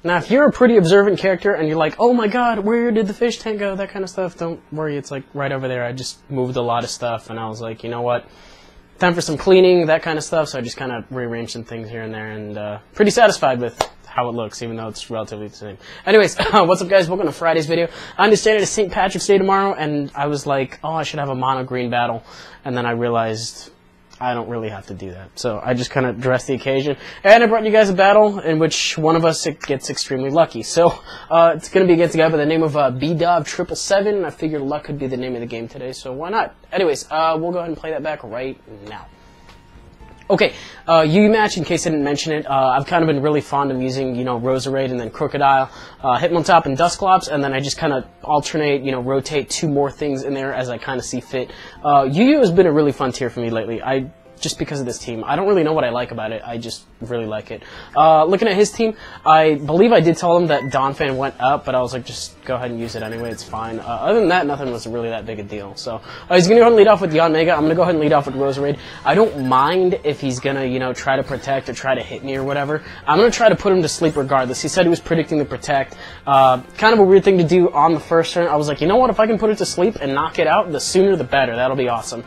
Now, if you're a pretty observant character and you're like, oh my god, where did the fish tank go, that kind of stuff, don't worry, it's like right over there. I just moved a lot of stuff, and I was like, you know what, time for some cleaning, that kind of stuff, so I just kind of rearranged some things here and there, and pretty satisfied with how it looks, even though it's relatively the same. Anyways, what's up guys, welcome to Friday's video. I understand it's St. Patrick's Day tomorrow, and I was like, oh, I should have a mono green battle, and then I realized I don't really have to do that. So I just kind of dressed the occasion, and I brought you guys a battle in which one of us gets extremely lucky. So it's going to be against a guy by the name of BDov777. I figured luck could be the name of the game today, so why not? Anyways, we'll go ahead and play that back right now. Okay, UU match, in case I didn't mention it, I've kind of been really fond of using, Roserade and then Crocodile, Hitmontop and Dusclops, and then I just kind of alternate, rotate two more things in there as I kind of see fit. UU has been a really fun tier for me lately, just because of this team. I don't really know what I like about it, I just really like it. Looking at his team, I believe I did tell him that Donphan went up, but I was like, just go ahead and use it anyway, it's fine. Other than that, nothing was really that big a deal. So he's going to go ahead and lead off with Yanmega. I'm going to go ahead and lead off with Roserade. I don't mind if he's going to, try to protect or try to hit me or whatever. I'm going to try to put him to sleep regardless. He said he was predicting the protect. Kind of a weird thing to do on the first turn. I was like, you know what, if I can put it to sleep and knock it out, the sooner the better. That'll be awesome.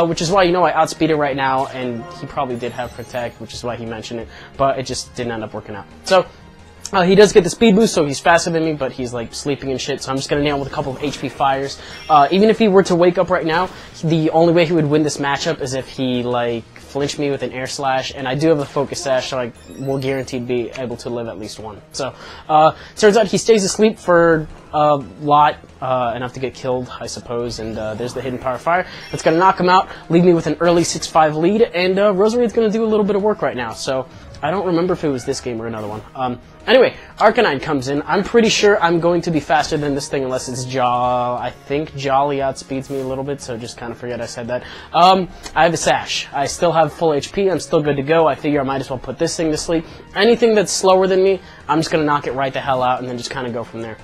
Which is why, I outspeed it right now, and he probably did have Protect, which is why he mentioned it, but it just didn't end up working out. So, he does get the speed boost, so he's faster than me, but he's, sleeping and shit, so I'm just gonna nail him with a couple of HP fires. Even if he were to wake up right now, the only way he would win this matchup is if he, flinched me with an air slash, and I do have a focus sash, so I will guaranteed be able to live at least one. So, turns out he stays asleep for a lot, enough to get killed, I suppose, and there's the hidden power fire. It's gonna knock him out, leave me with an early 6-5 lead, and Roserade's gonna do a little bit of work right now, so I don't remember if it was this game or another one. Anyway, Arcanine comes in. I'm pretty sure I'm going to be faster than this thing unless it's Jaw. I think Jolly outspeeds me a little bit, so just kind of forget I said that. I have a Sash. I still have full HP. I'm still good to go. I figure I might as well put this thing to sleep. Anything that's slower than me, I'm just going to knock it right the hell out and then just kind of go from there.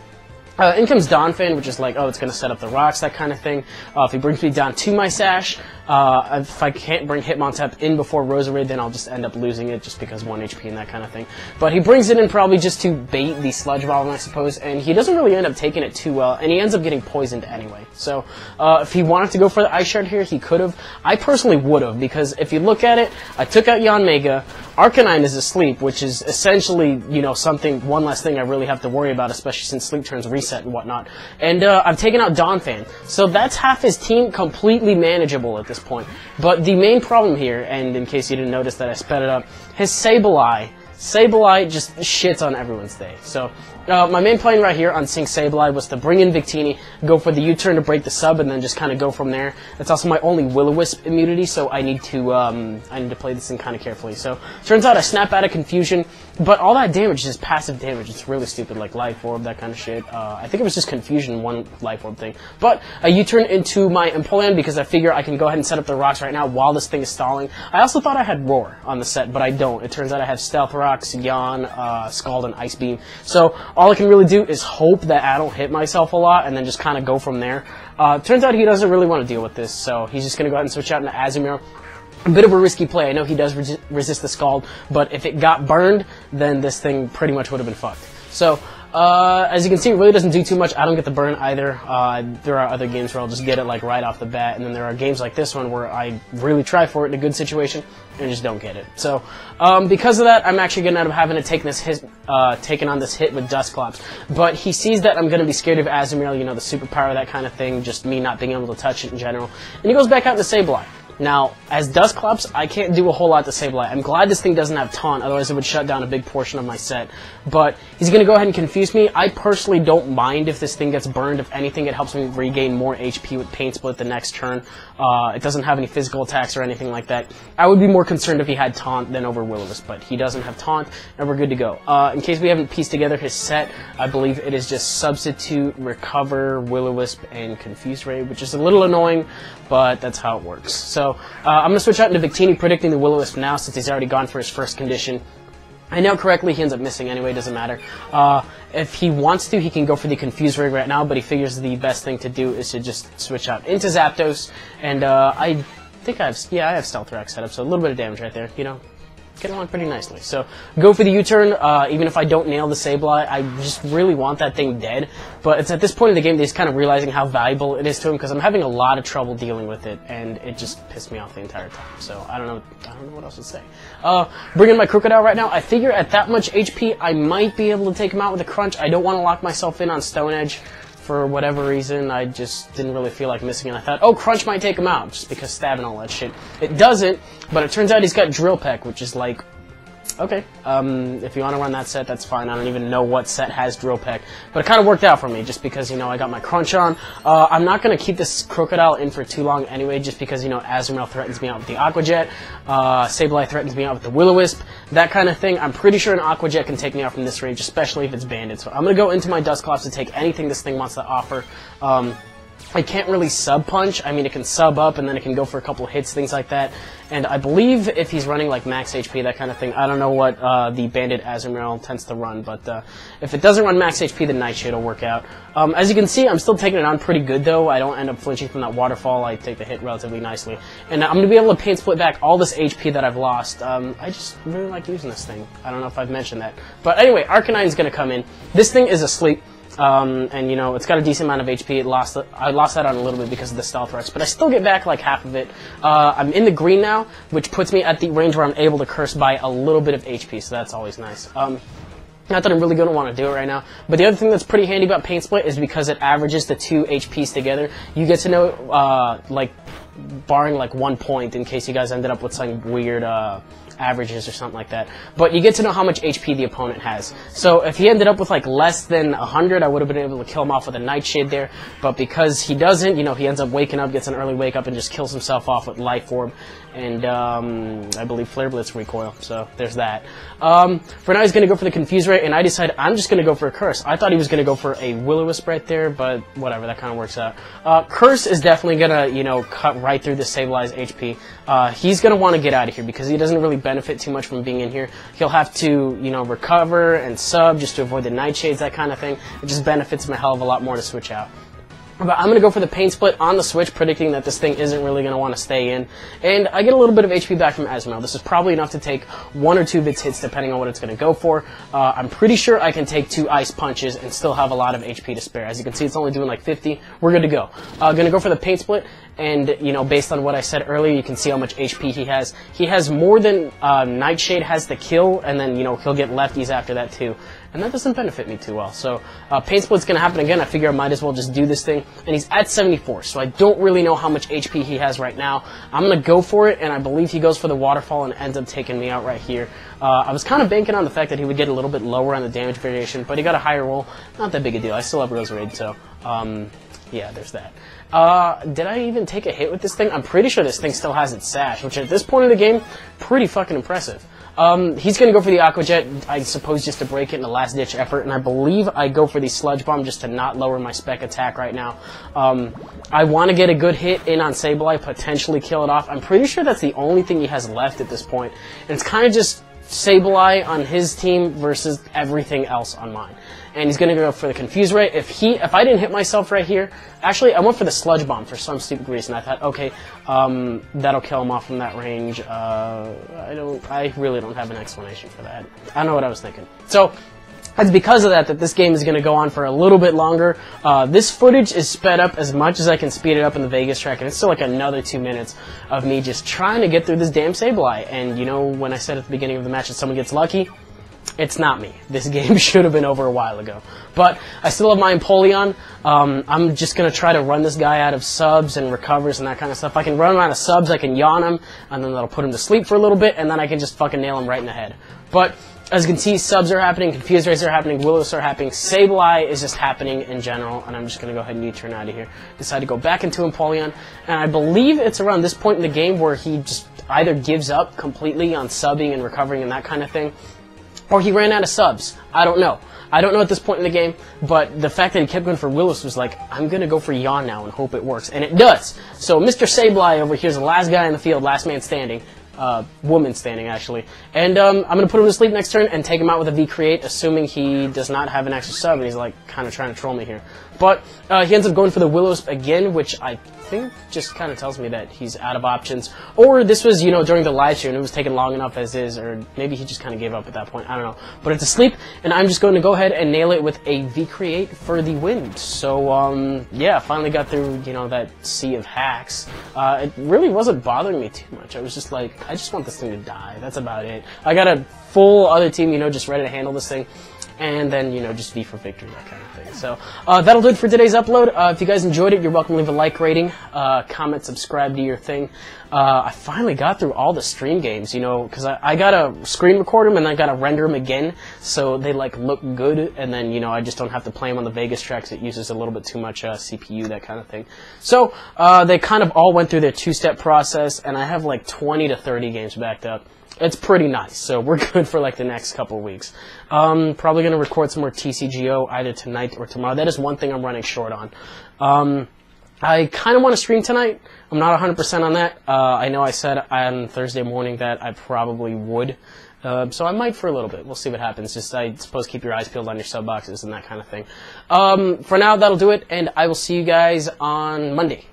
In comes Donphan, which is like, oh, it's going to set up the rocks, that kind of thing. If he brings me down to my Sash, if I can't bring Hitmontop in before Roserade, then I'll just end up losing it just because 1 HP and that kind of thing. But he brings it in probably just to bait the Sludge Bomb, I suppose, and he doesn't really end up taking it too well, and he ends up getting poisoned anyway. So if he wanted to go for the Ice Shard here, he could have. I personally would have, because if you look at it, I took out Yanmega, Arcanine is asleep, which is essentially, one less thing I really have to worry about, especially since sleep turns reset and whatnot. And I've taken out Donphan, so that's half his team completely manageable at this point. But the main problem here, and in case you didn't notice that I sped it up, his Sableye. Sableye just shits on everyone's day. So my main plan right here on Sync Sableye was to bring in Victini, go for the U-turn to break the sub, and then just kind of go from there. That's also my only Will-O-Wisp immunity, so I need to play this thing kind of carefully. So turns out I snap out of Confusion, but all that damage is passive damage. It's really stupid, like Life Orb, that kind of shit. I think it was just Confusion, one Life Orb thing. But I U-turn into my Empoleon because I figure I can go ahead and set up the rocks right now while this thing is stalling. I also thought I had Roar on the set, but I don't. It turns out I have Stealth Rocks, Yawn, Scald, and Ice Beam. So all I can really do is hope that I don't hit myself a lot and then just kind of go from there. Turns out he doesn't really want to deal with this, so he's just going to go ahead and switch out into Azumarill. A bit of a risky play. I know he does resist the Scald, but if it got burned, then this thing pretty much would have been fucked. So, as you can see, it really doesn't do too much. I don't get the burn either. There are other games where I'll just get it right off the bat, and then there are games like this one where I really try for it in a good situation and just don't get it. So, because of that, I'm actually going to end up having to take this hit, taking on this hit with Dusclops. But he sees that I'm going to be scared of Azumarill, the superpower, that kind of thing, just me not being able to touch it in general. And he goes back out to Sableye. Now, as Dusclops, I can't do a whole lot to Sableye. I'm glad this thing doesn't have Taunt, otherwise it would shut down a big portion of my set. But he's going to go ahead and confuse me. I personally don't mind if this thing gets burned. If anything, it helps me regain more HP with Pain Split the next turn. It doesn't have any physical attacks or anything like that. I would be more concerned if he had Taunt than over Will-O-Wisp, but he doesn't have Taunt, and we're good to go. In case we haven't pieced together his set, I believe it is just Substitute, Recover, Will-O-Wisp, and Confuse Ray, which is a little annoying, but that's how it works. So, I'm going to switch out into Victini, predicting the Will-O-Wisp now, since he's already gone for his first condition. I know correctly, he ends up missing anyway, doesn't matter. If he wants to, he can go for the Confuse Ray right now, but he figures the best thing to do is to just switch out into Zapdos, and I think I have Stealth Rack set up, so a little bit of damage right there, get along pretty nicely. So go for the U-turn, even if I don't nail the Sableye. I just really want that thing dead. But it's at this point in the game that he's kind of realizing how valuable it is to him, because I'm having a lot of trouble dealing with it, and it just pissed me off the entire time. So I don't know what else to say. Bringing my Crocodile right now. I figure at that much HP, I might be able to take him out with a crunch. I don't want to lock myself in on Stone Edge. For whatever reason, I just didn't really feel like missing it. I thought, oh, Crunch might take him out, just because stabbing all that shit. It doesn't, but it turns out he's got Drill Peck, which is like, okay, if you want to run that set, that's fine. I don't even know what set has Drill Peck, but it kind of worked out for me, just because, you know, I got my Crunch on. I'm not going to keep this Crocodile in for too long anyway, just because, you know, Azumarill threatens me out with the Aqua Jet, Sableye threatens me out with the Will-O-Wisp, that kind of thing. I'm pretty sure an Aqua Jet can take me out from this range, especially if it's banded. So I'm going to go into my Dusclops to take anything this thing wants to offer. I can't really sub-punch. I mean, it can sub up, and then it can go for a couple hits, things like that. And I believe if he's running, like, max HP, that kind of thing, I don't know what the banded Azumarill tends to run, but if it doesn't run max HP, then Nightshade will work out. As you can see, I'm still taking it on pretty good, though. I don't end up flinching from that waterfall. I take the hit relatively nicely. And I'm going to be able to pain split back all this HP that I've lost. I just really like using this thing. I don't know if I've mentioned that. But anyway, Arcanine's going to come in. This thing is asleep. And you know, it's got a decent amount of HP. I lost that on a little bit because of the stealth rush, but I still get back like half of it. I'm in the green now, which puts me at the range where I'm able to curse by a little bit of HP, so that's always nice. Not that I'm really going to want to do it right now, but the other thing that's pretty handy about Pain Split is because it averages the 2 HPs together, you get to know, like, barring like 1 point in case you guys ended up with some weird averages or something like that, but you get to know how much HP the opponent has. So if he ended up with like less than 100, I would have been able to kill him off with a Nightshade there, but because he doesn't, you know, he ends up waking up, gets an early wake up, and just kills himself off with Life Orb, and I believe Flare Blitz recoil, so there's that. For now he's going to go for the Confuse Ray, and I decided I'm just going to go for a Curse. I thought he was going to go for a Will-O-Wisp right there, but whatever, that kind of works out. Curse is definitely going to, you know, cut right through the Sableye's HP. He's going to want to get out of here because he doesn't really benefit too much from being in here. He'll have to, you know, recover and sub just to avoid the Nightshades, that kind of thing. It just benefits him a hell of a lot more to switch out. But I'm going to go for the Pain Split on the switch, predicting that this thing isn't really going to want to stay in. And I get a little bit of HP back from Azumarill. This is probably enough to take 1 or 2 of its hits, depending on what it's going to go for. I'm pretty sure I can take 2 Ice Punches and still have a lot of HP to spare. As you can see, it's only doing like 50. We're good to go. Going to go for the Pain Split. And, you know, based on what I said earlier, you can see how much HP he has. He has more than Nightshade has to kill, and then, you know, he'll get lefties after that too. And that doesn't benefit me too well. So, Pain Split's going to happen again. I figure I might as well just do this thing. And he's at 74, so I don't really know how much HP he has right now. I'm going to go for it, and I believe he goes for the Waterfall and ends up taking me out right here. I was kind of banking on the fact that he would get a little bit lower on the damage variation, but he got a higher roll. Not that big a deal. I still have Rose Raid, so, yeah, there's that. Did I even take a hit with this thing? I'm pretty sure this thing still has its sash, which at this point in the game, pretty fucking impressive. He's going to go for the Aqua Jet, I suppose just to break it in a last-ditch effort, and I believe I go for the Sludge Bomb just to not lower my spec attack right now. I want to get a good hit in on Sableye, potentially kill it off. I'm pretty sure that's the only thing he has left at this point, and it's kind of just Sableye on his team versus everything else on mine. And he's going to go for the Confuse Ray. If I didn't hit myself right here, actually, I went for the Sludge Bomb for some stupid reason. I thought, okay, that'll kill him off from that range. I really don't have an explanation for that. I don't know what I was thinking. So, it's because of that this game is going to go on for a little bit longer. This footage is sped up as much as I can speed it up in the Vegas track, and it's still like another 2 minutes of me just trying to get through this damn Sableye. And, you know, when I said at the beginning of the match that someone gets lucky, it's not me. This game should have been over a while ago. But I still have my Empoleon. I'm just going to try to run this guy out of subs and recovers and that kind of stuff. I can run him out of subs, I can yawn him, and then that'll put him to sleep for a little bit, and then I can just fucking nail him right in the head. But as you can see, subs are happening, Confuse Rays are happening, Will-O-Wisps are happening, Sableye is just happening in general, and I'm just going to go ahead and U-turn out of here. Decide to go back into Empoleon, and I believe it's around this point in the game where he just either gives up completely on subbing and recovering and that kind of thing, or he ran out of subs. I don't know. I don't know at this point in the game, but the fact that he kept going for Will-O-Wisp was like, I'm going to go for Yawn now and hope it works. And it does. So Mr. Sableye over here is the last guy in the field, last man standing. woman standing, actually. And I'm going to put him to sleep next turn and take him out with a V-Create, assuming he does not have an extra sub, and he's, like, kind of trying to troll me here. But he ends up going for the Willows again, which I think just kind of tells me that he's out of options. Or this was, you know, during the live stream, it was taking long enough as is, or maybe he just kind of gave up at that point. I don't know. But it's asleep, and I'm just going to go ahead and nail it with a V-Create for the win. So, yeah, finally got through, you know, that sea of hacks. It really wasn't bothering me too much. I was just like, I just want this thing to die. That's about it. I got a full other team, you know, just ready to handle this thing. And then, you know, just V for victory, that kind of thing. So, that'll do it for today's upload. If you guys enjoyed it, you're welcome to leave a like rating, comment, subscribe to your thing. I finally got through all the stream games, you know, because I gotta screen record them and I gotta render them again, so they, like, look good, and then, you know, I just don't have to play them on the Vegas tracks. It uses a little bit too much CPU, that kind of thing. So, they kind of all went through their two-step process, and I have, like, 20 to 30 games backed up. It's pretty nice, so we're good for like the next couple of weeks. Probably going to record some more TCGO either tonight or tomorrow. That is one thing I'm running short on. I kind of want to stream tonight. I'm not 100% on that. I know I said on Thursday morning that I probably would. So I might for a little bit. We'll see what happens. Just, I suppose, keep your eyes peeled on your sub boxes and that kind of thing. For now, that'll do it, and I will see you guys on Monday.